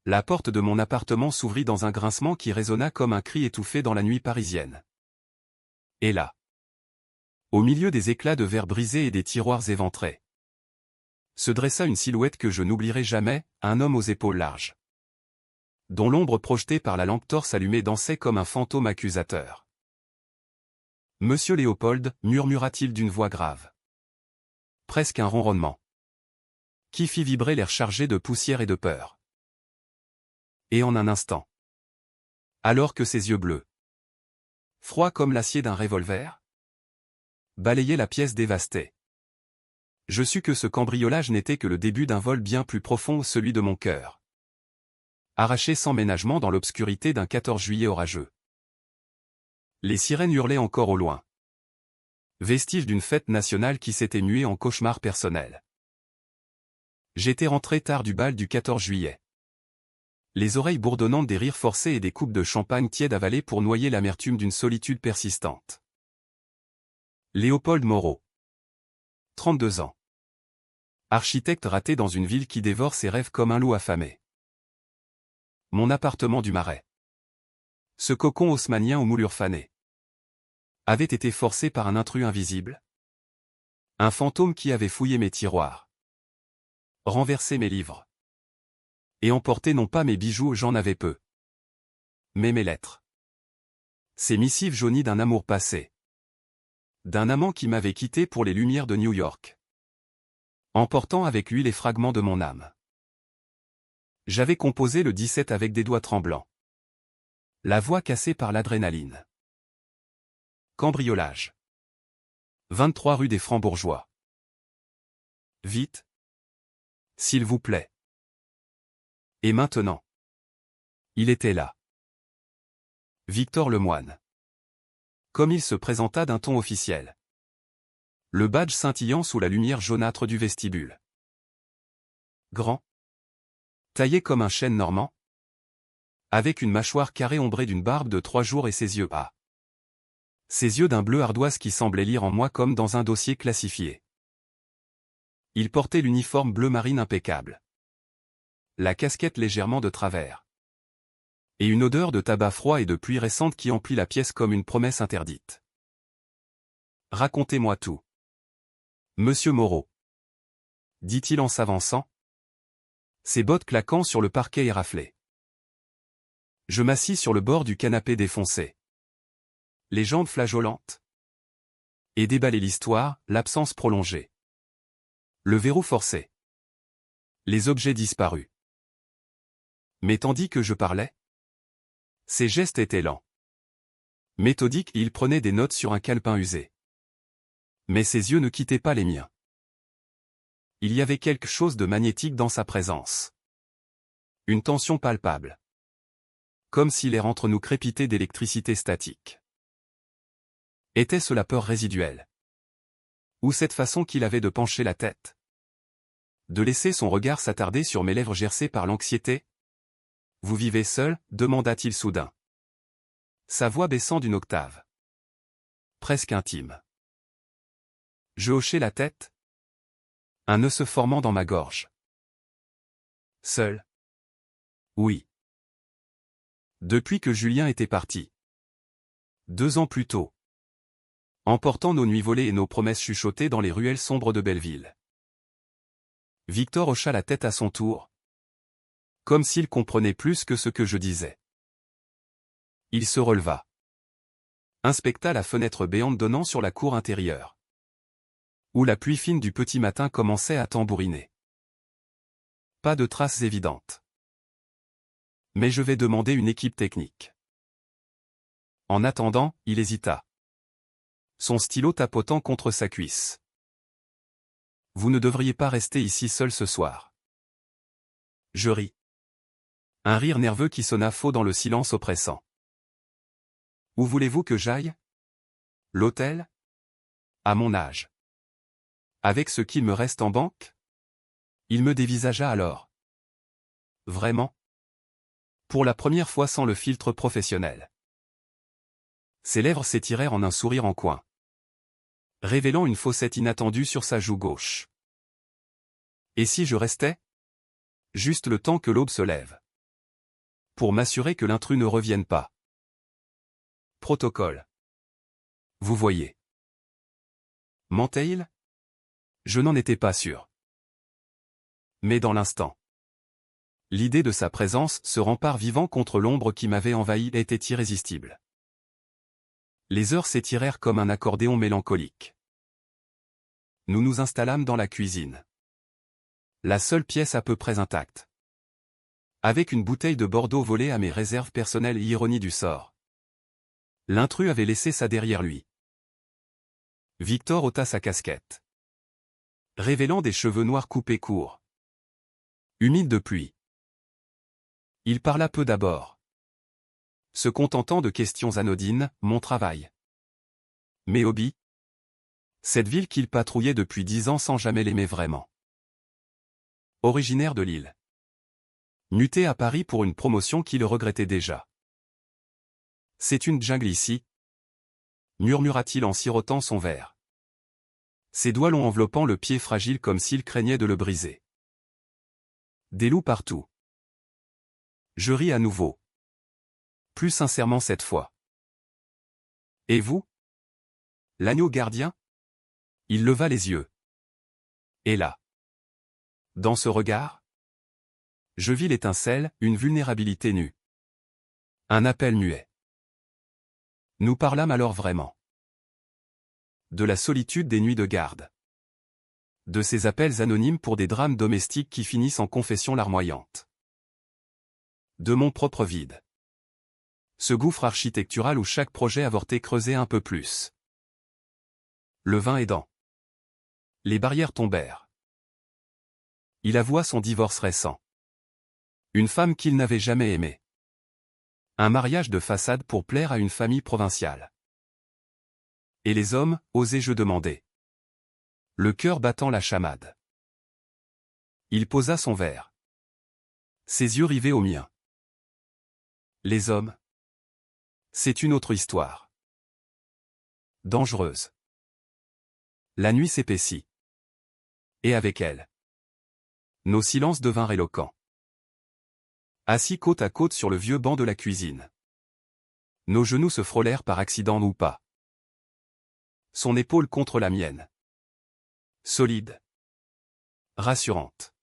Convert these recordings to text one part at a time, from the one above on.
La porte de mon appartement s'ouvrit dans un grincement qui résonna comme un cri étouffé dans la nuit parisienne. Et là, au milieu des éclats de verre brisés et des tiroirs éventrés, se dressa une silhouette que je n'oublierai jamais, un homme aux épaules larges, dont l'ombre projetée par la lampe torse allumée dansait comme un fantôme accusateur. « Monsieur Léopold, murmura-t-il d'une voix grave. Presque un ronronnement, qui fit vibrer l'air chargé de poussière et de peur. Et en un instant, alors que ses yeux bleus, froids comme l'acier d'un revolver, balayaient la pièce dévastée, je sus que ce cambriolage n'était que le début d'un vol bien plus profond, celui de mon cœur, arraché sans ménagement dans l'obscurité d'un 14 juillet orageux. Les sirènes hurlaient encore au loin, vestige d'une fête nationale qui s'était muée en cauchemar personnel. J'étais rentré tard du bal du 14 juillet. Les oreilles bourdonnantes des rires forcés et des coupes de champagne tiède avalées pour noyer l'amertume d'une solitude persistante. Léopold Moreau. 32 ans. Architecte raté dans une ville qui dévore ses rêves comme un loup affamé. Mon appartement du Marais. Ce cocon haussmannien aux moulures fanées avait été forcé par un intrus invisible. Un fantôme qui avait fouillé mes tiroirs, renversé mes livres, et emporté non pas mes bijoux, j'en avais peu, mais mes lettres. Ces missives jaunies d'un amour passé, d'un amant qui m'avait quitté pour les lumières de New York, emportant avec lui les fragments de mon âme. J'avais composé le 17 avec des doigts tremblants, la voix cassée par l'adrénaline. Cambriolage. 23 rue des Francs-Bourgeois. Vite. S'il vous plaît. Et maintenant. Il était là. Victor Lemoine. Comme il se présenta d'un ton officiel. Le badge scintillant sous la lumière jaunâtre du vestibule. Grand. Taillé comme un chêne normand. Avec une mâchoire carrée ombrée d'une barbe de 3 jours et ses yeux bas. Ses yeux d'un bleu ardoise qui semblaient lire en moi comme dans un dossier classifié. Il portait l'uniforme bleu marine impeccable, la casquette légèrement de travers, et une odeur de tabac froid et de pluie récente qui emplit la pièce comme une promesse interdite. Racontez-moi tout. Monsieur Moreau, dit-il en s'avançant, ses bottes claquant sur le parquet éraflé. Je m'assis sur le bord du canapé défoncé, les jambes flageolantes, et déballer l'histoire, l'absence prolongée. Le verrou forcé. Les objets disparus. Mais tandis que je parlais, ses gestes étaient lents. Méthodiques, il prenait des notes sur un calepin usé. Mais ses yeux ne quittaient pas les miens. Il y avait quelque chose de magnétique dans sa présence. Une tension palpable. Comme si l'air entre nous crépitait d'électricité statique. Était-ce la peur résiduelle? Ou cette façon qu'il avait de pencher la tête? De laisser son regard s'attarder sur mes lèvres gercées par l'anxiété? Vous vivez seul? Demanda-t-il soudain. Sa voix baissant d'une octave. Presque intime. Je hochai la tête. Un nœud se formant dans ma gorge. Seul? Oui. Depuis que Julien était parti. 2 ans plus tôt. Emportant nos nuits volées et nos promesses chuchotées dans les ruelles sombres de Belleville. Victor hocha la tête à son tour, comme s'il comprenait plus que ce que je disais. Il se releva, inspecta la fenêtre béante donnant sur la cour intérieure, où la pluie fine du petit matin commençait à tambouriner. Pas de traces évidentes. Mais je vais demander une équipe technique. En attendant, il hésita, son stylo tapotant contre sa cuisse. Vous ne devriez pas rester ici seul ce soir. Je ris. Un rire nerveux qui sonna faux dans le silence oppressant. Où voulez-vous que j'aille? L'hôtel? À mon âge. Avec ce qu'il me reste en banque? Il me dévisagea alors. Vraiment? Pour la première fois sans le filtre professionnel. Ses lèvres s'étirèrent en un sourire en coin, révélant une fossette inattendue sur sa joue gauche. Et si je restais? Juste le temps que l'aube se lève. Pour m'assurer que l'intrus ne revienne pas. Protocole. Vous voyez. Mentait-il? Je n'en étais pas sûr. Mais dans l'instant, l'idée de sa présence, ce rempart vivant contre l'ombre qui m'avait envahi, était irrésistible. Les heures s'étirèrent comme un accordéon mélancolique. Nous nous installâmes dans la cuisine. La seule pièce à peu près intacte. Avec une bouteille de Bordeaux volée à mes réserves personnelles, ironie du sort. L'intrus avait laissé ça derrière lui. Victor ôta sa casquette, révélant des cheveux noirs coupés courts, humides de pluie. Il parla peu d'abord, se contentant de questions anodines, mon travail. Mes hobbies. Cette ville qu'il patrouillait depuis 10 ans sans jamais l'aimer vraiment. Originaire de Lille. Muté à Paris pour une promotion qu'il regrettait déjà. C'est une jungle ici, murmura-t-il en sirotant son verre. Ses doigts longs enveloppant le pied fragile comme s'il craignait de le briser. Des loups partout. Je ris à nouveau. Plus sincèrement cette fois. Et vous? L'agneau gardien? Il leva les yeux. Et là, dans ce regard, je vis l'étincelle, une vulnérabilité nue. Un appel muet. Nous parlâmes alors vraiment. De la solitude des nuits de garde. De ces appels anonymes pour des drames domestiques qui finissent en confessions larmoyantes. De mon propre vide. Ce gouffre architectural où chaque projet avorté creusait un peu plus. Le vin aidant. Les barrières tombèrent. Il avoua son divorce récent. Une femme qu'il n'avait jamais aimée. Un mariage de façade pour plaire à une famille provinciale. Et les hommes, osais-je demander. Le cœur battant la chamade. Il posa son verre. Ses yeux rivés aux miens. Les hommes. C'est une autre histoire. Dangereuse. La nuit s'épaissit. Et avec elle, nos silences devinrent éloquents. Assis côte à côte sur le vieux banc de la cuisine. Nos genoux se frôlèrent par accident ou pas. Son épaule contre la mienne. Solide. Rassurante.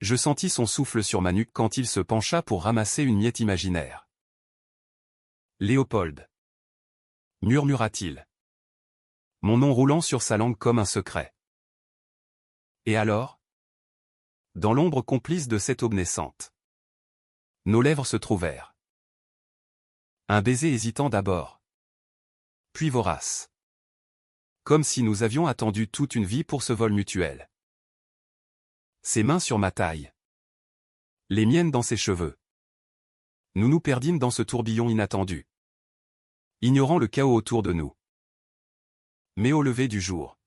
Je sentis son souffle sur ma nuque quand il se pencha pour ramasser une miette imaginaire. Léopold. Murmura-t-il. Mon nom roulant sur sa langue comme un secret. Et alors? Dans l'ombre complice de cette aube naissante. Nos lèvres se trouvèrent. Un baiser hésitant d'abord. Puis vorace. Comme si nous avions attendu toute une vie pour ce vol mutuel. Ses mains sur ma taille. Les miennes dans ses cheveux. Nous nous perdîmes dans ce tourbillon inattendu. Ignorant le chaos autour de nous. Mais au lever du jour.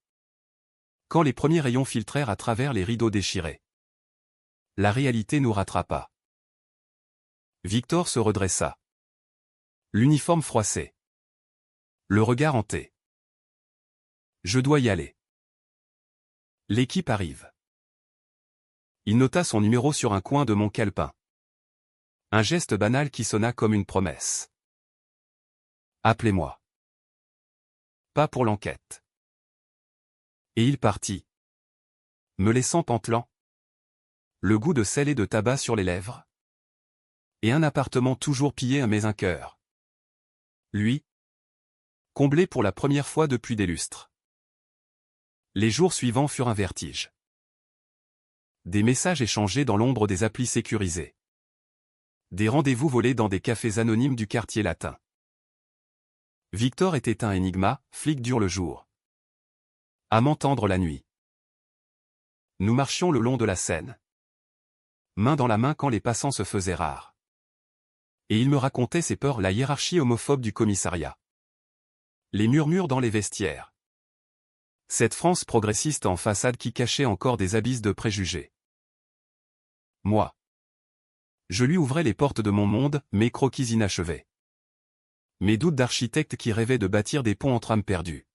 Quand les premiers rayons filtrèrent à travers les rideaux déchirés. La réalité nous rattrapa. Victor se redressa. L'uniforme froissé. Le regard hanté. Je dois y aller. L'équipe arrive. Il nota son numéro sur un coin de mon calepin. Un geste banal qui sonna comme une promesse. Appelez-moi. Pas pour l'enquête. Et il partit. Me laissant pantelant. Le goût de sel et de tabac sur les lèvres. Et un appartement toujours pillé mais un cœur. Lui. Comblé pour la première fois depuis des lustres. Les jours suivants furent un vertige. Des messages échangés dans l'ombre des applis sécurisées. Des rendez-vous volés dans des cafés anonymes du quartier latin. Victor était un énigma, flic dur le jour. Amant tendre la nuit. Nous marchions le long de la Seine. Main dans la main quand les passants se faisaient rares. Et il me racontait ses peurs, la hiérarchie homophobe du commissariat. Les murmures dans les vestiaires. Cette France progressiste en façade qui cachait encore des abysses de préjugés. Moi. Je lui ouvrais les portes de mon monde, mes croquis inachevés. Mes doutes d'architecte qui rêvait de bâtir des ponts entre âmes perdues.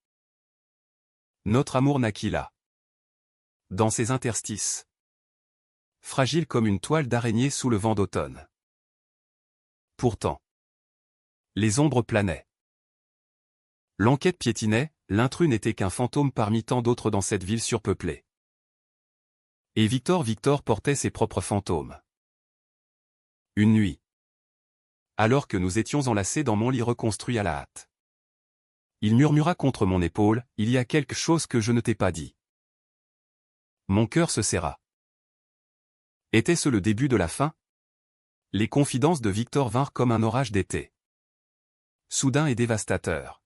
Notre amour naquit là. Dans ces interstices. Fragile comme une toile d'araignée sous le vent d'automne. Pourtant, les ombres planaient. L'enquête piétinait, l'intrus n'était qu'un fantôme parmi tant d'autres dans cette ville surpeuplée. Et Victor portait ses propres fantômes. Une nuit. Alors que nous étions enlacés dans mon lit reconstruit à la hâte. Il murmura contre mon épaule, « Il y a quelque chose que je ne t'ai pas dit. » Mon cœur se serra. Était-ce le début de la fin? Les confidences de Victor vinrent comme un orage d'été. Soudain et dévastateur.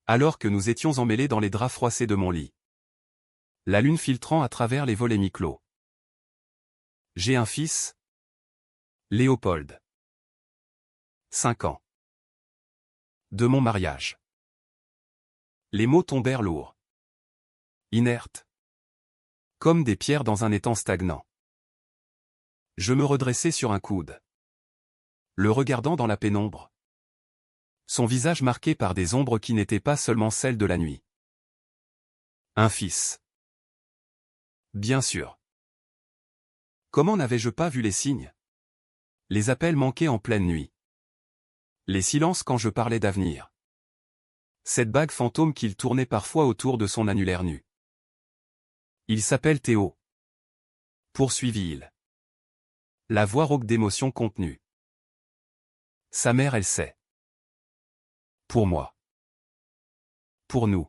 Alors que nous étions emmêlés dans les draps froissés de mon lit. La lune filtrant à travers les volets mi-clos. J'ai un fils. Léopold. 5 ans. De mon mariage. Les mots tombèrent lourds. Inertes. Comme des pierres dans un étang stagnant. Je me redressai sur un coude. Le regardant dans la pénombre. Son visage marqué par des ombres qui n'étaient pas seulement celles de la nuit. Un fils. Bien sûr. Comment n'avais-je pas vu les signes? Les appels manqués en pleine nuit. Les silences quand je parlais d'avenir. Cette bague fantôme qu'il tournait parfois autour de son annulaire nu. Il s'appelle Théo. Poursuivit-il. La voix rauque d'émotion contenue. Sa mère elle sait. Pour moi. Pour nous.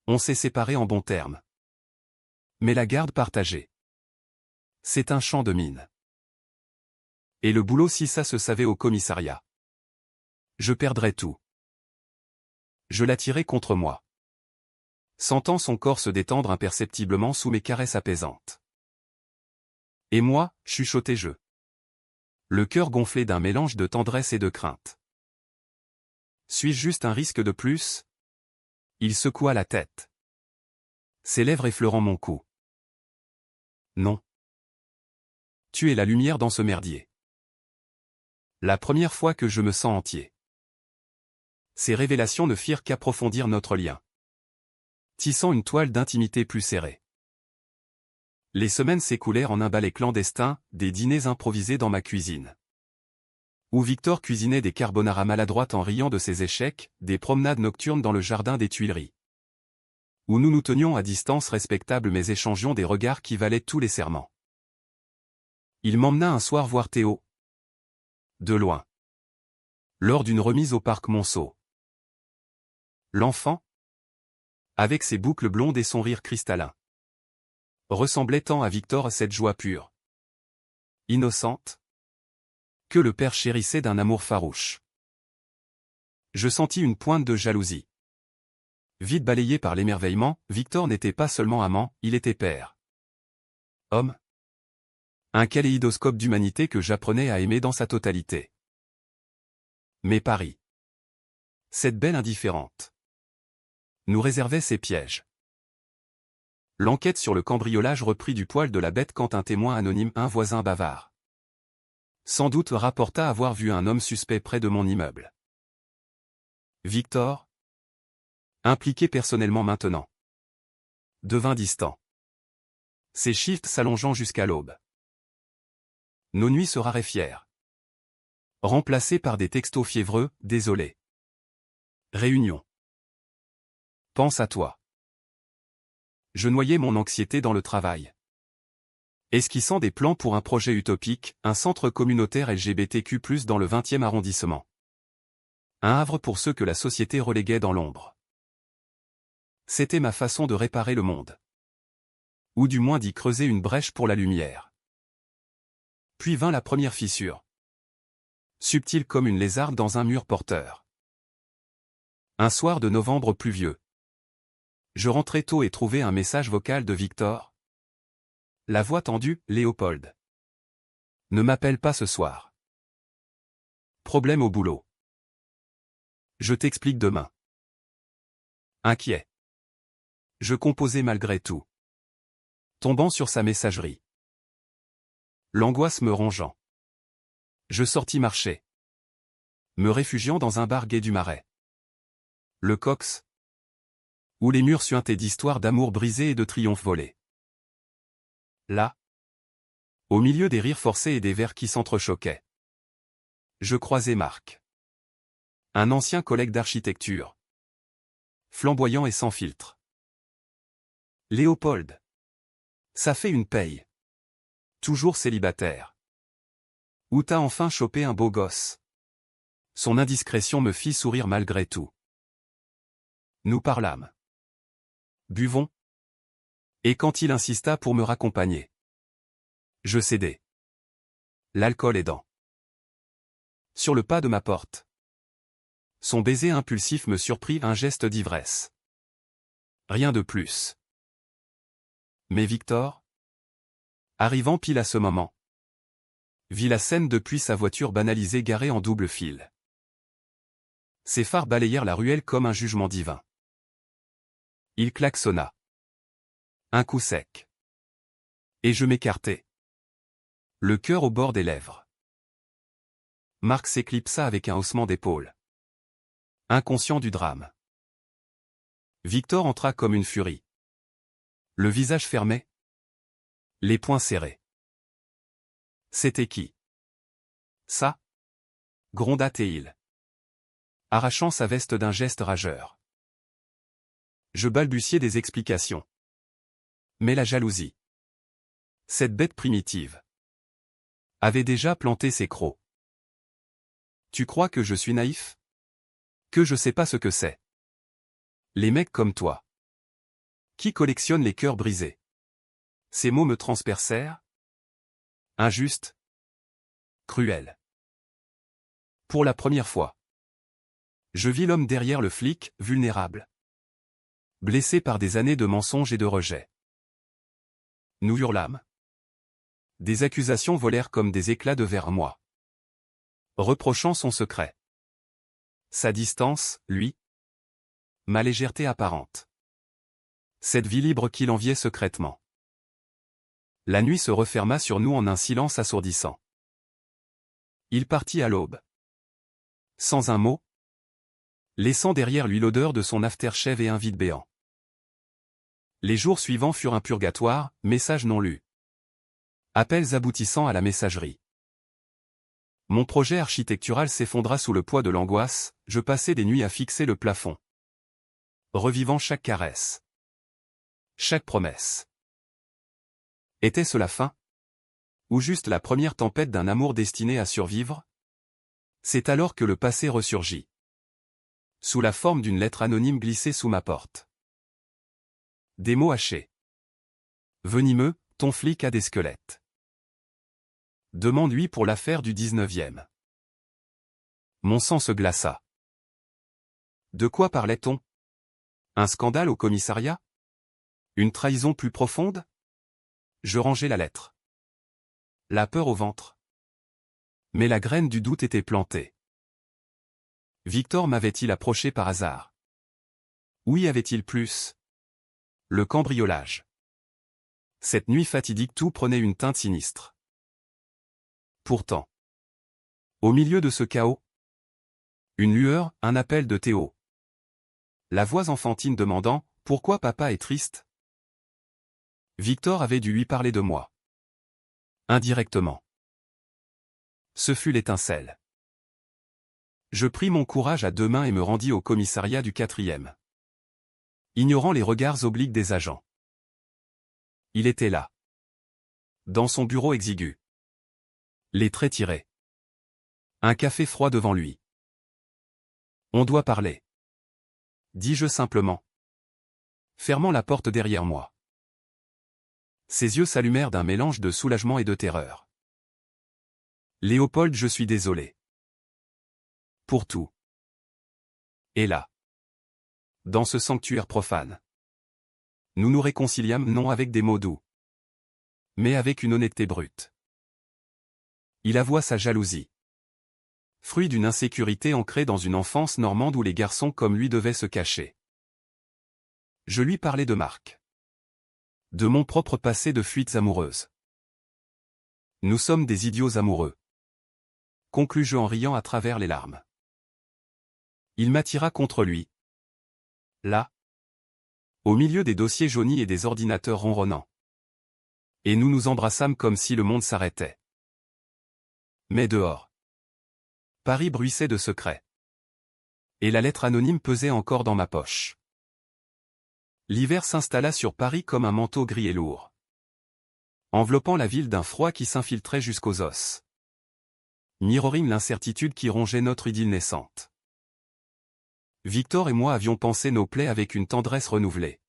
On s'est séparés en bons termes. Mais la garde partagée. C'est un champ de mine. Et le boulot si ça se savait au commissariat. Je perdrais tout. Je l'attirai contre moi. Sentant son corps se détendre imperceptiblement sous mes caresses apaisantes. Et moi, chuchotai-je. Le cœur gonflé d'un mélange de tendresse et de crainte. Suis-je juste un risque de plus? Il secoua la tête. Ses lèvres effleurant mon cou. Non. Tu es la lumière dans ce merdier. La première fois que je me sens entier. Ces révélations ne firent qu'approfondir notre lien. Tissant une toile d'intimité plus serrée. Les semaines s'écoulèrent en un ballet clandestin, des dîners improvisés dans ma cuisine. Où Victor cuisinait des carbonara maladroites en riant de ses échecs, des promenades nocturnes dans le jardin des Tuileries. Où nous nous tenions à distance respectable mais échangions des regards qui valaient tous les serments. Il m'emmena un soir voir Théo. De loin. Lors d'une remise au parc Monceau. L'enfant, avec ses boucles blondes et son rire cristallin, ressemblait tant à Victor cette joie pure, innocente, que le père chérissait d'un amour farouche. Je sentis une pointe de jalousie. Vite balayé par l'émerveillement, Victor n'était pas seulement amant, il était père. Homme. Un kaléidoscope d'humanité que j'apprenais à aimer dans sa totalité. Mais Paris. Cette belle indifférente. Nous réservait ses pièges. L'enquête sur le cambriolage reprit du poil de la bête quand un témoin anonyme, un voisin bavard, sans doute rapporta avoir vu un homme suspect près de mon immeuble. Victor, impliqué personnellement maintenant, devint distant. Ses shifts s'allongeant jusqu'à l'aube. Nos nuits se raréfièrent. Remplacées par des textos fiévreux, désolé. Réunion. Pense à toi. Je noyais mon anxiété dans le travail. Esquissant des plans pour un projet utopique, un centre communautaire LGBTQ+, dans le 20e arrondissement. Un havre pour ceux que la société reléguait dans l'ombre. C'était ma façon de réparer le monde. Ou du moins d'y creuser une brèche pour la lumière. Puis vint la première fissure. Subtile comme une lézarde dans un mur porteur. Un soir de novembre pluvieux. Je rentrai tôt et trouvai un message vocal de Victor. La voix tendue, Léopold. Ne m'appelle pas ce soir. Problème au boulot. Je t'explique demain. Inquiet. Je composais malgré tout. Tombant sur sa messagerie. L'angoisse me rongeant. Je sortis marcher. Me réfugiant dans un bar gai du Marais. Le Cox. Où les murs suintaient d'histoires d'amour brisées et de triomphes volés. Là. Au milieu des rires forcés et des verres qui s'entrechoquaient. Je croisai Marc. Un ancien collègue d'architecture. Flamboyant et sans filtre. Léopold. Ça fait une paye. Toujours célibataire. Où t'as enfin chopé un beau gosse? Son indiscrétion me fit sourire malgré tout. Nous parlâmes. Buvons. Et quand il insista pour me raccompagner, je cédai. L'alcool aidant. Sur le pas de ma porte. Son baiser impulsif me surprit un geste d'ivresse. Rien de plus. Mais Victor, arrivant pile à ce moment, vit la scène depuis sa voiture banalisée garée en double fil. Ses phares balayèrent la ruelle comme un jugement divin. Il klaxonna. Un coup sec. Et je m'écartai. Le cœur au bord des lèvres. Marc s'éclipsa avec un haussement d'épaule. Inconscient du drame. Victor entra comme une furie. Le visage fermé. Les poings serrés. C'était qui? Ça? Gronda Théil, arrachant sa veste d'un geste rageur. Je balbutiai des explications. Mais la jalousie. Cette bête primitive avait déjà planté ses crocs. Tu crois que je suis naïf? Que je sais pas ce que c'est? Les mecs comme toi. Qui collectionnent les cœurs brisés? Ces mots me transpercèrent. Injuste. Cruel. Pour la première fois. Je vis l'homme derrière le flic, vulnérable. Blessé par des années de mensonges et de rejet. Nous hurlâmes. Des accusations volèrent comme des éclats de verre à moi. Reprochant son secret. Sa distance, lui. Ma légèreté apparente. Cette vie libre qu'il enviait secrètement. La nuit se referma sur nous en un silence assourdissant. Il partit à l'aube. Sans un mot. Laissant derrière lui l'odeur de son aftershave et un vide béant. Les jours suivants furent un purgatoire, messages non lus. Appels aboutissant à la messagerie. Mon projet architectural s'effondra sous le poids de l'angoisse, je passai des nuits à fixer le plafond. Revivant chaque caresse. Chaque promesse. Était-ce la fin? Ou juste la première tempête d'un amour destiné à survivre? C'est alors que le passé ressurgit. Sous la forme d'une lettre anonyme glissée sous ma porte. Des mots hachés. Venimeux, ton flic a des squelettes. Demande-lui pour l'affaire du 19e. Mon sang se glaça. De quoi parlait-on? Un scandale au commissariat? Une trahison plus profonde? Je rangeai la lettre. La peur au ventre. Mais la graine du doute était plantée. Victor m'avait-il approché par hasard? Oui, avait-il plus? Le cambriolage. Cette nuit fatidique tout prenait une teinte sinistre. Pourtant. Au milieu de ce chaos. Une lueur, un appel de Théo. La voix enfantine demandant « Pourquoi papa est triste ?» Victor avait dû lui parler de moi. Indirectement. Ce fut l'étincelle. Je pris mon courage à deux mains et me rendis au commissariat du 4e. Ignorant les regards obliques des agents. Il était là. Dans son bureau exigu. Les traits tirés. Un café froid devant lui. On doit parler. Dis-je simplement. Fermant la porte derrière moi. Ses yeux s'allumèrent d'un mélange de soulagement et de terreur. Léopold, je suis désolé. Pour tout. Et là. Dans ce sanctuaire profane. Nous nous réconciliâmes non avec des mots doux. Mais avec une honnêteté brute. Il avoua sa jalousie. Fruit d'une insécurité ancrée dans une enfance normande où les garçons comme lui devaient se cacher. Je lui parlais de Marc. De mon propre passé de fuites amoureuses. Nous sommes des idiots amoureux. Conclus-je en riant à travers les larmes. Il m'attira contre lui. Là. Au milieu des dossiers jaunis et des ordinateurs ronronnants. Et nous nous embrassâmes comme si le monde s'arrêtait. Mais dehors. Paris bruissait de secrets. Et la lettre anonyme pesait encore dans ma poche. L'hiver s'installa sur Paris comme un manteau gris et lourd, enveloppant la ville d'un froid qui s'infiltrait jusqu'aux os. Mirroring l'incertitude qui rongeait notre idylle naissante. Victor et moi avions pansé nos plaies avec une tendresse renouvelée.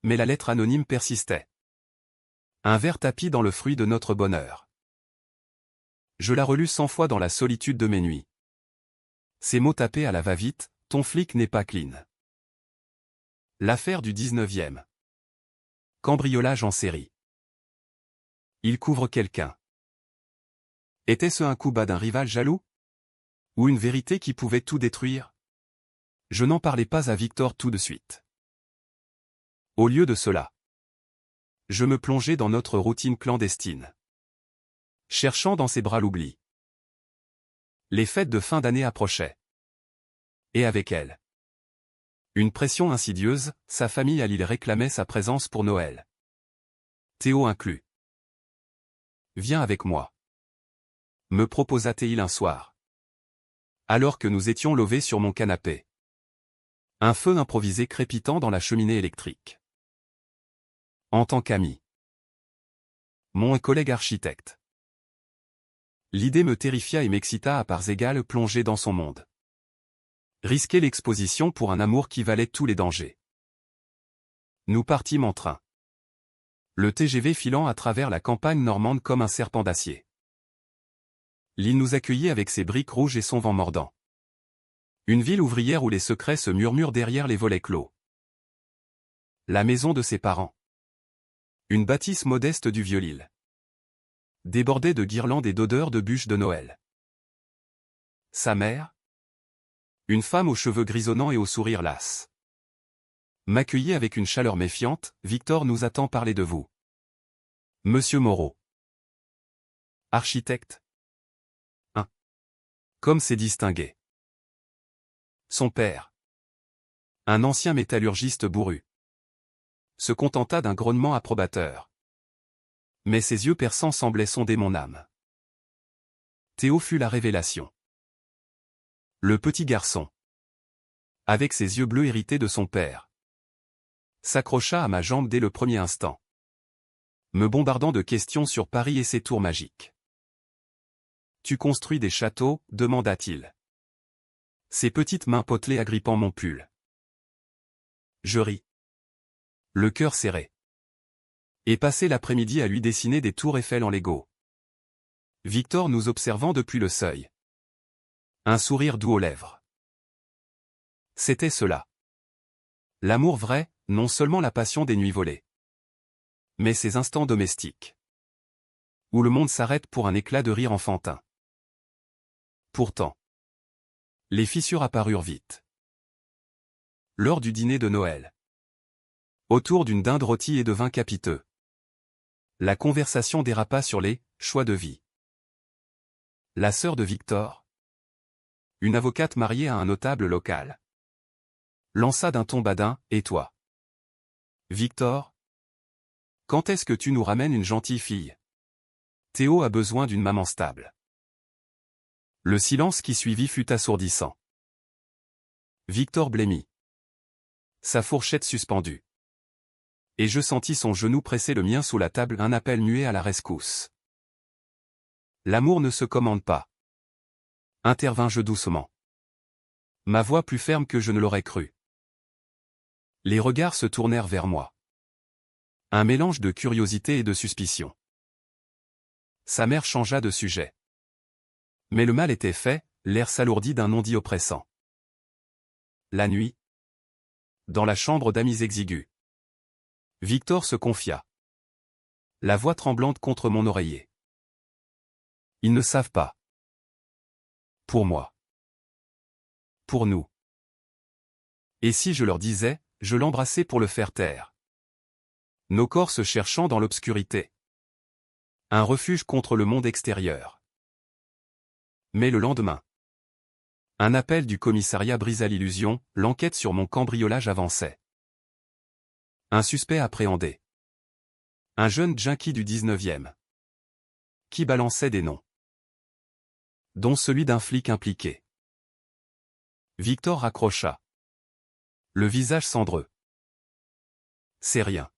Mais la lettre anonyme persistait. Un vert tapis dans le fruit de notre bonheur. Je la relus 100 fois dans la solitude de mes nuits. Ces mots tapés à la va-vite, ton flic n'est pas clean. L'affaire du 19e. Cambriolage en série. Il couvre quelqu'un. Était-ce un coup bas d'un rival jaloux? Ou une vérité qui pouvait tout détruire? Je n'en parlais pas à Victor tout de suite. Au lieu de cela, je me plongeais dans notre routine clandestine, cherchant dans ses bras l'oubli. Les fêtes de fin d'année approchaient. Et avec elles, une pression insidieuse, sa famille à Lille réclamait sa présence pour Noël. Théo inclus. Viens avec moi, me proposa-t-il un soir. Alors que nous étions levés sur mon canapé. Un feu improvisé crépitant dans la cheminée électrique. En tant qu'ami. Mon collègue architecte. L'idée me terrifia et m'excita à parts égales plonger dans son monde. Risquer l'exposition pour un amour qui valait tous les dangers. Nous partîmes en train. Le TGV filant à travers la campagne normande comme un serpent d'acier. L'île nous accueillit avec ses briques rouges et son vent mordant. Une ville ouvrière où les secrets se murmurent derrière les volets clos. La maison de ses parents. Une bâtisse modeste du Vieux-Lille. Débordée de guirlandes et d'odeurs de bûches de Noël. Sa mère? Une femme aux cheveux grisonnants et au sourire las. M'accueillit avec une chaleur méfiante, Victor nous attend parler de vous. Monsieur Moreau. Architecte. Comme c'est distingué. Son père. Un ancien métallurgiste bourru. Se contenta d'un grognement approbateur. Mais ses yeux perçants semblaient sonder mon âme. Théo fut la révélation. Le petit garçon, avec ses yeux bleus hérités de son père, s'accrocha à ma jambe dès le premier instant, me bombardant de questions sur Paris et ses tours magiques. Tu construis des châteaux, demanda-t-il. Ses petites mains potelées agrippant mon pull. Je ris. Le cœur serré. Et passé l'après-midi à lui dessiner des tours Eiffel en Lego. Victor nous observant depuis le seuil. Un sourire doux aux lèvres. C'était cela. L'amour vrai, non seulement la passion des nuits volées, mais ces instants domestiques, où le monde s'arrête pour un éclat de rire enfantin. Pourtant, les fissures apparurent vite. Lors du dîner de Noël. Autour d'une dinde rôtie et de vin capiteux. La conversation dérapa sur les choix de vie. La sœur de Victor, une avocate mariée à un notable local, lança d'un ton badin, et toi, Victor? Quand est-ce que tu nous ramènes une gentille fille? Théo a besoin d'une maman stable. Le silence qui suivit fut assourdissant. Victor blêmit. Sa fourchette suspendue. Et je sentis son genou presser le mien sous la table, un appel muet à la rescousse. L'amour ne se commande pas. Intervins-je doucement. Ma voix plus ferme que je ne l'aurais cru. Les regards se tournèrent vers moi. Un mélange de curiosité et de suspicion. Sa mère changea de sujet. Mais le mal était fait, l'air s'alourdit d'un non-dit oppressant. La nuit. Dans la chambre d'amis exigus. Victor se confia. La voix tremblante contre mon oreiller. Ils ne savent pas. Pour moi. Pour nous. Et si je leur disais, je l'embrassais pour le faire taire. Nos corps se cherchant dans l'obscurité. Un refuge contre le monde extérieur. Mais le lendemain. Un appel du commissariat brisa l'illusion, l'enquête sur mon cambriolage avançait. Un suspect appréhendé. Un jeune junkie du 19e. Qui balançait des noms. dont celui d'un flic impliqué. Victor raccrocha. Le visage cendreux. C'est rien.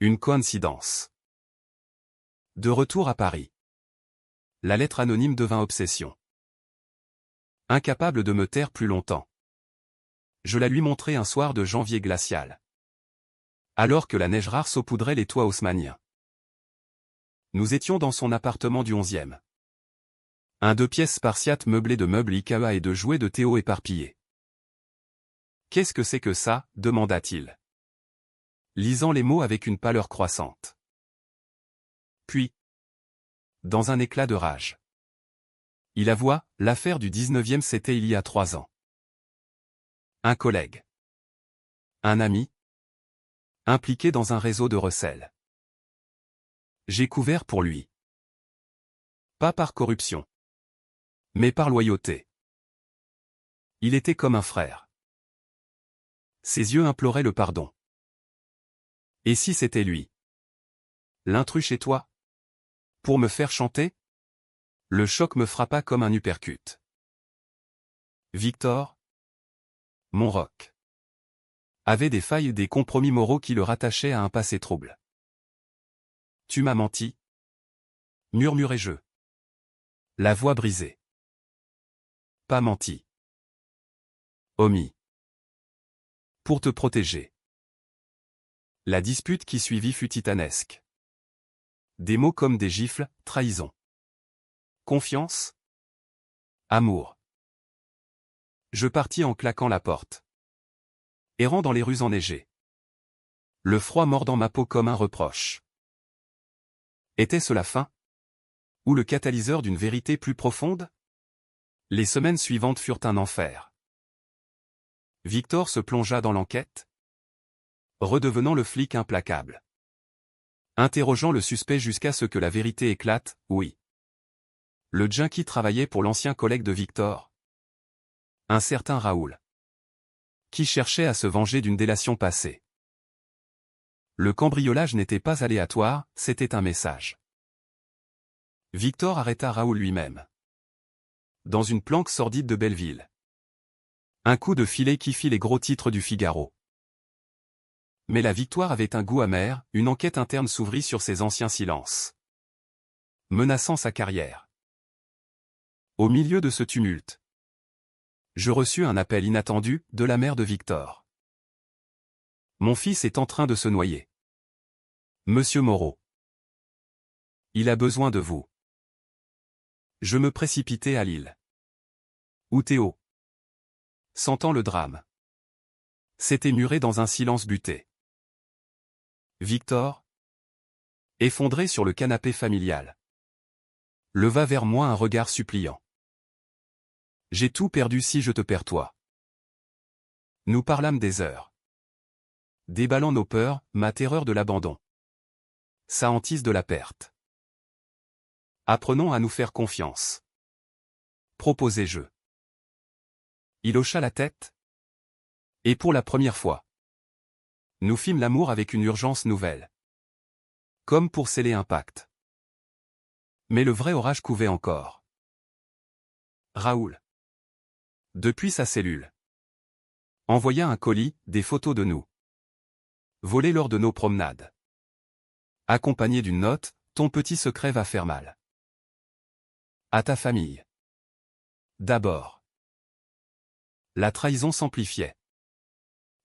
Une coïncidence. De retour à Paris. La lettre anonyme devint obsession. Incapable de me taire plus longtemps. Je la lui montrai un soir de janvier glacial. Alors que la neige rare saupoudrait les toits haussmanniens. Nous étions dans son appartement du 11e. Un 2 pièces spartiate meublé de meubles Ikea et de jouets de Théo éparpillés. « Qu'est-ce que c'est que ça ?» demanda-t-il. Lisant les mots avec une pâleur croissante. Puis, dans un éclat de rage, il avoua, l'affaire du 19e c'était il y a 3 ans. Un collègue. Un ami. Impliqué dans un réseau de recel. J'ai couvert pour lui. Pas par corruption. Mais par loyauté. Il était comme un frère. Ses yeux imploraient le pardon. Et si c'était lui? L'intrus chez toi? Pour me faire chanter? Le choc me frappa comme un uppercut. Victor, mon roc, avait des failles et des compromis moraux qui le rattachaient à un passé trouble. Tu m'as menti? Murmurai-je. La voix brisée. Pas menti. Omis. Pour te protéger. La dispute qui suivit fut titanesque. Des mots comme des gifles, trahison. Confiance. Amour. Je partis en claquant la porte. Errant dans les rues enneigées. Le froid mordant ma peau comme un reproche. Était-ce la fin? Ou le catalyseur d'une vérité plus profonde? Les semaines suivantes furent un enfer. Victor se plongea dans l'enquête, redevenant le flic implacable. Interrogeant le suspect jusqu'à ce que la vérité éclate, oui. Le junkie travaillait pour l'ancien collègue de Victor. Un certain Raoul. Qui cherchait à se venger d'une délation passée. Le cambriolage n'était pas aléatoire, c'était un message. Victor arrêta Raoul lui-même. Dans une planque sordide de Belleville. Un coup de filet qui fit les gros titres du Figaro. Mais la victoire avait un goût amer, une enquête interne s'ouvrit sur ses anciens silences. Menaçant sa carrière. Au milieu de ce tumulte, je reçus un appel inattendu, de la mère de Victor. Mon fils est en train de se noyer. Monsieur Moreau. Il a besoin de vous. Je me précipitai à Lille. Où Théo, sentant le drame, s'était muré dans un silence buté. Victor, effondré sur le canapé familial, leva vers moi un regard suppliant. J'ai tout perdu si je te perds toi. Nous parlâmes des heures. Déballant nos peurs, ma terreur de l'abandon. Sa hantise de la perte. Apprenons à nous faire confiance. Proposai-je. Il hocha la tête. Et pour la première fois, nous fîmes l'amour avec une urgence nouvelle. Comme pour sceller un pacte. Mais le vrai orage couvait encore. Raoul, depuis sa cellule, envoya un colis, des photos de nous. Volées lors de nos promenades. Accompagné d'une note, ton petit secret va faire mal. À ta famille. D'abord. La trahison s'amplifiait.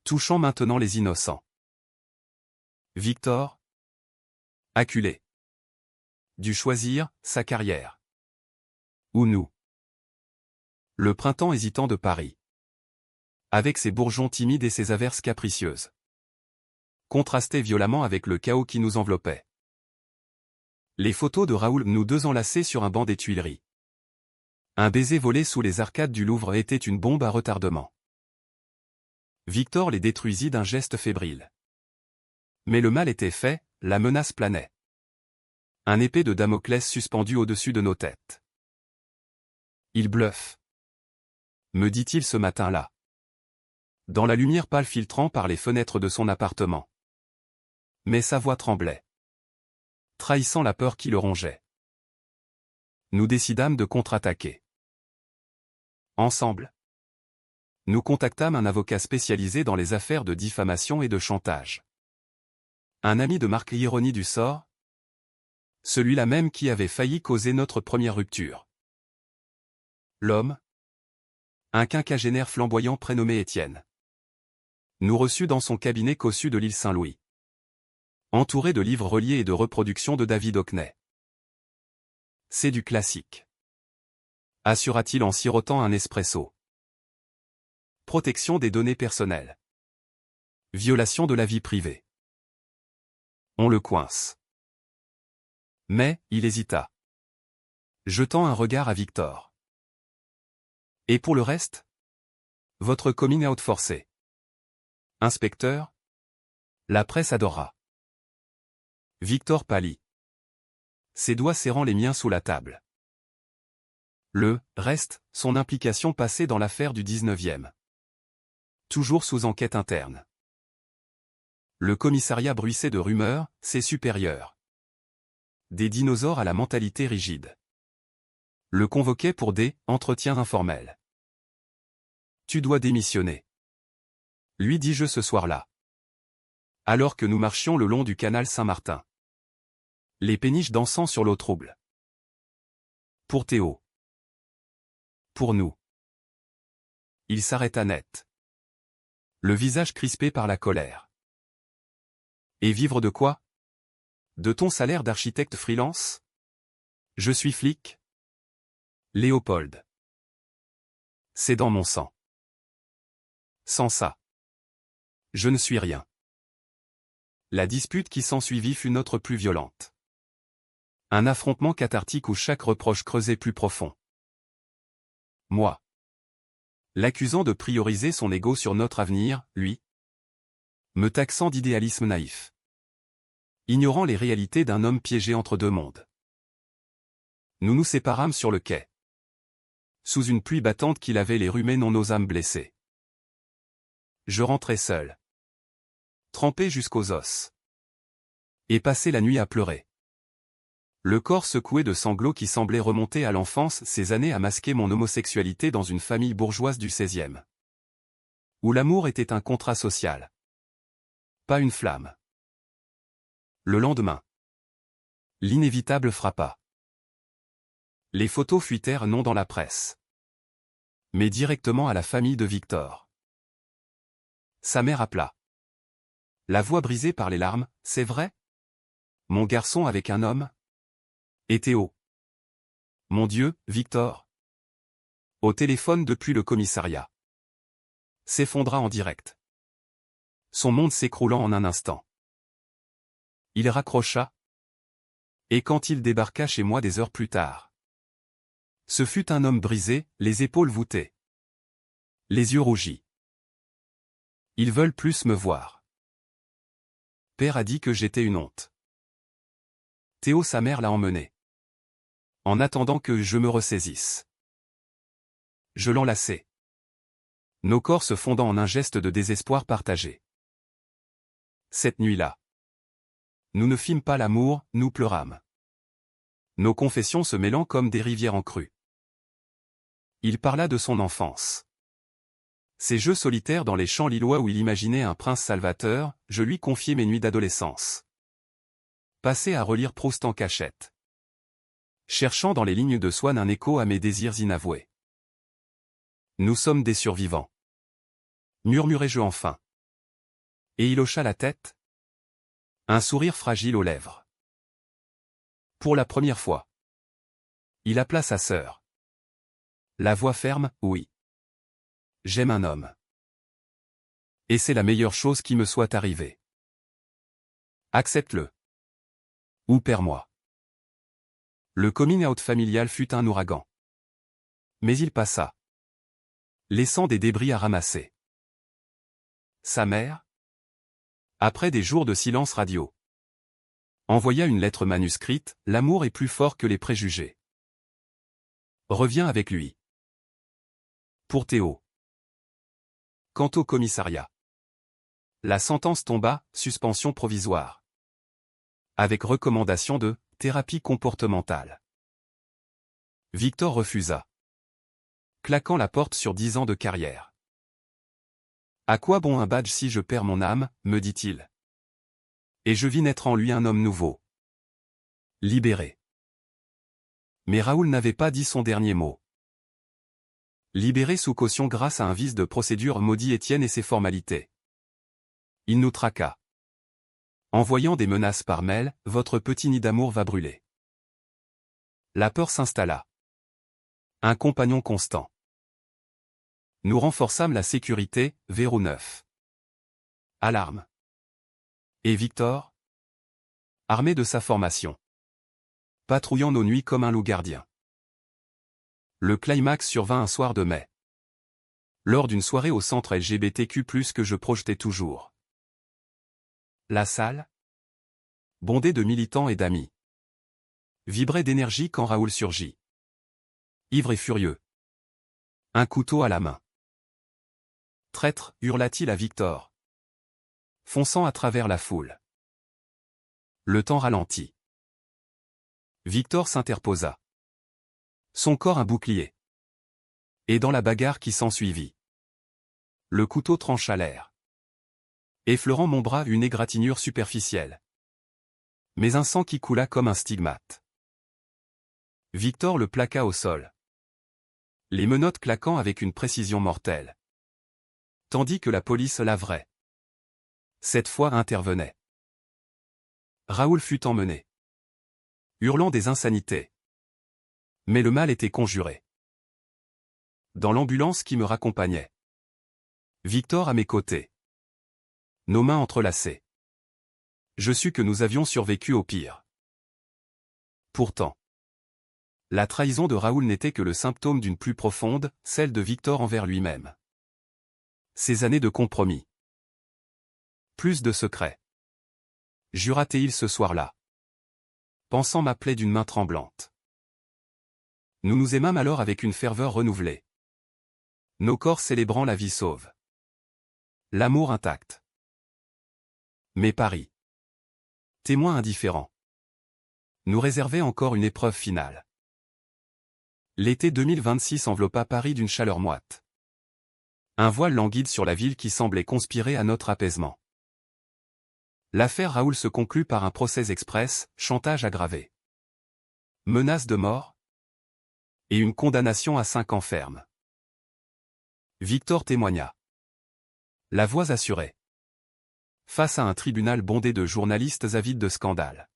Touchant maintenant les innocents. Victor, acculé, dut choisir sa carrière. Ou nous. Le printemps hésitant de Paris. Avec ses bourgeons timides et ses averses capricieuses. Contrastait violemment avec le chaos qui nous enveloppait. Les photos de Raoul, nous deux enlacés sur un banc des Tuileries. Un baiser volé sous les arcades du Louvre était une bombe à retardement. Victor les détruisit d'un geste fébrile. Mais le mal était fait, la menace planait. Un épée de Damoclès suspendu au-dessus de nos têtes. Il bluffe. Me dit-il ce matin-là. Dans la lumière pâle filtrant par les fenêtres de son appartement. Mais sa voix tremblait. Trahissant la peur qui le rongeait. Nous décidâmes de contre-attaquer. Ensemble, nous contactâmes un avocat spécialisé dans les affaires de diffamation et de chantage. Un ami de marque Ironie du sort, celui-là même qui avait failli causer notre première rupture. L'homme, un quinquagénaire flamboyant prénommé Étienne, nous reçut dans son cabinet cossu de l'île Saint-Louis, entouré de livres reliés et de reproductions de David Hockney. C'est du classique, assura-t-il en sirotant un espresso. Protection des données personnelles. Violation de la vie privée. On le coince. Mais, il hésita, jetant un regard à Victor. Et pour le reste? Votre coming out forcé. Inspecteur? La presse adorera. Victor pâlit, ses doigts serrant les miens sous la table. Le reste, son implication passée dans l'affaire du 19e. Toujours sous enquête interne. Le commissariat bruissait de rumeurs, ses supérieurs. Des dinosaures à la mentalité rigide. Le convoquaient pour des entretiens informels. Tu dois démissionner, lui dis-je ce soir-là, alors que nous marchions le long du canal Saint-Martin, les péniches dansant sur l'eau trouble. Pour Théo. Pour nous. Il s'arrêta net, le visage crispé par la colère. Et vivre de quoi? De ton salaire d'architecte freelance? Je suis flic? Léopold. C'est dans mon sang. Sans ça, je ne suis rien. La dispute qui s'ensuivit fut notre plus violente. Un affrontement cathartique où chaque reproche creusait plus profond. Moi, l'accusant de prioriser son ego sur notre avenir, lui, me taxant d'idéalisme naïf, ignorant les réalités d'un homme piégé entre deux mondes. Nous nous séparâmes sur le quai. Sous une pluie battante qui lavait les rumets non nos âmes blessées. Je rentrai seul, trempé jusqu'aux os, et passai la nuit à pleurer. Le corps secoué de sanglots qui semblaient remonter à l'enfance, ces années à masquer mon homosexualité dans une famille bourgeoise du XVIe. Où l'amour était un contrat social. Pas une flamme. Le lendemain, l'inévitable frappa. Les photos fuitèrent non dans la presse, mais directement à la famille de Victor. Sa mère appela. La voix brisée par les larmes, c'est vrai? Mon garçon avec un homme? Et Théo. Mon Dieu, Victor. Au téléphone depuis le commissariat. S'effondra en direct. Son monde s'écroulant en un instant. Il raccrocha. Et quand il débarqua chez moi des heures plus tard, ce fut un homme brisé, les épaules voûtées, les yeux rougis. Ils veulent plus me voir. Père a dit que j'étais une honte. Théo, sa mère l'a emmené. En attendant que je me ressaisisse. Je l'enlaçai. Nos corps se fondant en un geste de désespoir partagé. Cette nuit-là, nous ne fîmes pas l'amour, nous pleurâmes. Nos confessions se mêlant comme des rivières en crue. Il parla de son enfance. Ses jeux solitaires dans les champs lillois où il imaginait un prince salvateur, je lui confiai mes nuits d'adolescence. Passé à relire Proust en cachette. Cherchant dans les lignes de Swann un écho à mes désirs inavoués. Nous sommes des survivants. Murmurai-je enfin. Et il hocha la tête. Un sourire fragile aux lèvres. Pour la première fois. Il appela sa sœur. La voix ferme, oui. J'aime un homme. Et c'est la meilleure chose qui me soit arrivée. Accepte-le. Ou perds-moi. Le coming out familial fut un ouragan. Mais il passa, laissant des débris à ramasser. Sa mère, après des jours de silence radio, envoya une lettre manuscrite, l'amour est plus fort que les préjugés. Reviens avec lui. Pour Théo. Quant au commissariat, la sentence tomba, suspension provisoire. Avec recommandation de thérapie comportementale. Victor refusa, claquant la porte sur 10 ans de carrière. À quoi bon un badge si je perds mon âme, me dit-il. Et je vis naître en lui un homme nouveau. Libéré. Mais Raoul n'avait pas dit son dernier mot. Libéré sous caution grâce à un vice de procédure maudit Étienne et ses formalités. Il nous traqua. Envoyant des menaces par mail, votre petit nid d'amour va brûler. La peur s'installa. Un compagnon constant. Nous renforçâmes la sécurité, verrou neuf. Alarme. Et Victor? Armé de sa formation. Patrouillant nos nuits comme un loup gardien. Le climax survint un soir de mai. Lors d'une soirée au centre LGBTQ+, que je projetais toujours. La salle, bondée de militants et d'amis, vibrait d'énergie quand Raoul surgit. Ivre et furieux. Un couteau à la main. Traître, hurla-t-il à Victor, fonçant à travers la foule. Le temps ralentit. Victor s'interposa. Son corps un bouclier. Et dans la bagarre qui s'ensuivit, le couteau trancha l'air, effleurant mon bras une égratignure superficielle. Mais un sang qui coula comme un stigmate. Victor le plaqua au sol, les menottes claquant avec une précision mortelle. Tandis que la police, la vraie, cette fois intervenait. Raoul fut emmené, hurlant des insanités. Mais le mal était conjuré. Dans l'ambulance qui me raccompagnait, Victor à mes côtés, nos mains entrelacées. Je sus que nous avions survécu au pire. Pourtant, la trahison de Raoul n'était que le symptôme d'une plus profonde, celle de Victor envers lui-même. Ces années de compromis. Plus de secrets. Jura-t-il ce soir-là, pensant m'appeler d'une main tremblante. Nous nous aimâmes alors avec une ferveur renouvelée. Nos corps célébrant la vie sauve. L'amour intact. Mais Paris, témoin indifférent, nous réservait encore une épreuve finale. L'été 2026 enveloppa Paris d'une chaleur moite. Un voile languide sur la ville qui semblait conspirer à notre apaisement. L'affaire Raoul se conclut par un procès express, chantage aggravé, menace de mort et une condamnation à 5 ans ferme. Victor témoigna. La voix assurée. Face à un tribunal bondé de journalistes avides de scandale.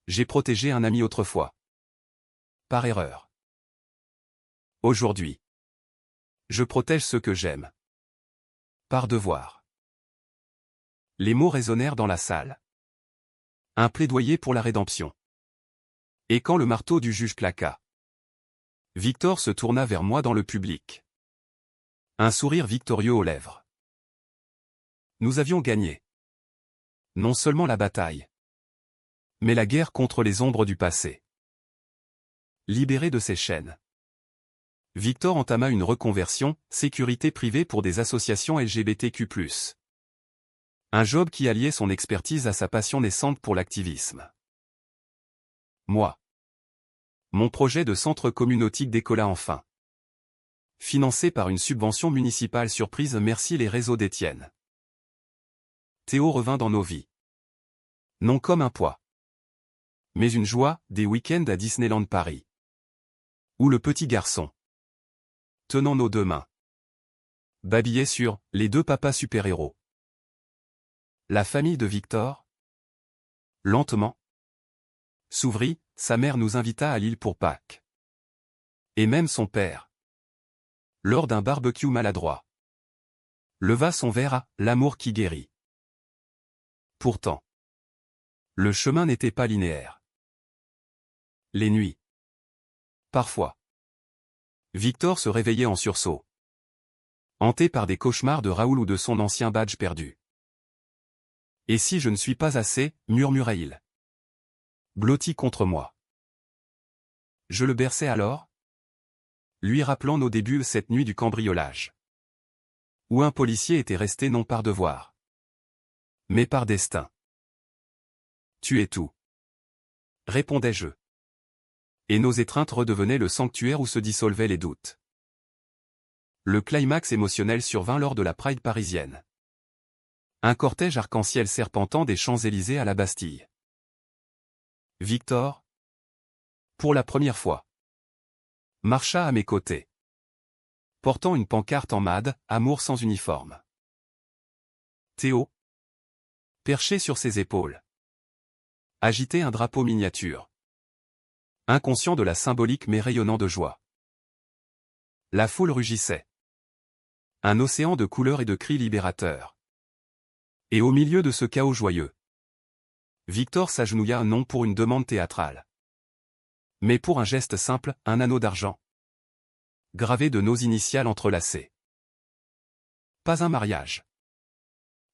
J'ai protégé un ami autrefois. Par erreur. Aujourd'hui, je protège ceux que j'aime. Par devoir. Les mots résonnèrent dans la salle. Un plaidoyer pour la rédemption. Et quand le marteau du juge claqua, Victor se tourna vers moi dans le public. Un sourire victorieux aux lèvres. Nous avions gagné. Non seulement la bataille, mais la guerre contre les ombres du passé. Libéré de ses chaînes, Victor entama une reconversion, sécurité privée pour des associations LGBTQ+. Un job qui alliait son expertise à sa passion naissante pour l'activisme. Moi. Mon projet de centre communautique décolla enfin. Financé par une subvention municipale surprise, merci les réseaux d'Étienne. Théo revint dans nos vies. Non comme un poids, mais une joie, des week-ends à Disneyland Paris. Où le petit garçon, tenant nos 2 mains, babillait sur « Les 2 papas super-héros ». La famille de Victor, lentement, s'ouvrit, sa mère nous invita à Lille pour Pâques. Et même son père, lors d'un barbecue maladroit, leva son verre à « l'amour qui guérit ». Pourtant, le chemin n'était pas linéaire. Les nuits. Parfois, Victor se réveillait en sursaut, hanté par des cauchemars de Raoul ou de son ancien badge perdu. Et si je ne suis pas assez, murmurait-il, blotti contre moi. Je le berçais alors, lui rappelant nos débuts cette nuit du cambriolage, où un policier était resté non par devoir, mais par destin. Tu es tout, répondais-je. Et nos étreintes redevenaient le sanctuaire où se dissolvaient les doutes. Le climax émotionnel survint lors de la Pride parisienne. Un cortège arc-en-ciel serpentant des Champs-Élysées à la Bastille. Victor, pour la première fois, marcha à mes côtés, portant une pancarte en made, amour sans uniforme. Théo, perché sur ses épaules, agitait un drapeau miniature, inconscient de la symbolique mais rayonnant de joie. La foule rugissait. Un océan de couleurs et de cris libérateurs. Et au milieu de ce chaos joyeux, Victor s'agenouilla non pour une demande théâtrale, mais pour un geste simple, un anneau d'argent, gravé de nos initiales entrelacées. Pas un mariage.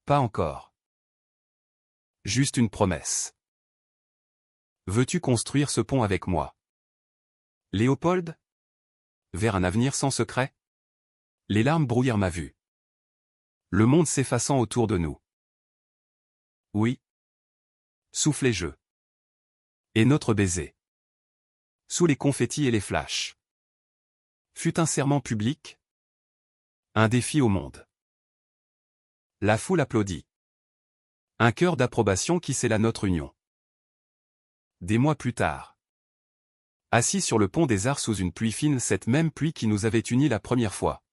Pas encore. Juste une promesse. Veux-tu construire ce pont avec moi? Léopold? Vers un avenir sans secret? Les larmes brouillèrent ma vue. Le monde s'effaçant autour de nous. Oui. Soufflez-je. Et notre baiser, sous les confettis et les flashs, fut un serment public, un défi au monde. La foule applaudit. Un chœur d'approbation qui scella notre union. Des mois plus tard, assis sur le pont des Arts sous une pluie fine, cette même pluie qui nous avait unis la première fois,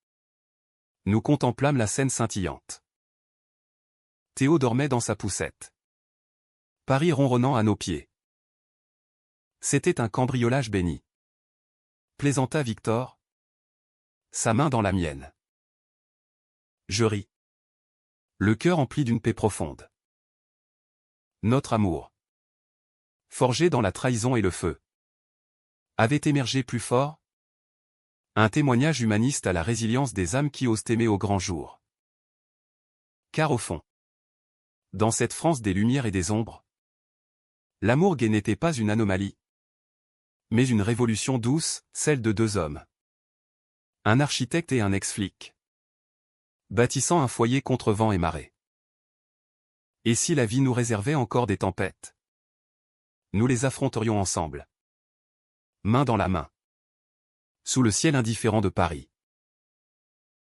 nous contemplâmes la scène scintillante. Théo dormait dans sa poussette, Paris ronronnant à nos pieds. C'était un cambriolage béni, plaisanta Victor, sa main dans la mienne. Je ris, le cœur empli d'une paix profonde. Notre amour, forgé dans la trahison et le feu, avait émergé plus fort. Un témoignage humaniste à la résilience des âmes qui osent aimer au grand jour. Car au fond, dans cette France des lumières et des ombres, l'amour gai n'était pas une anomalie, mais une révolution douce, celle de deux hommes. Un architecte et un ex-flic, bâtissant un foyer contre vent et marée. Et si la vie nous réservait encore des tempêtes, nous les affronterions ensemble, main dans la main, sous le ciel indifférent de Paris.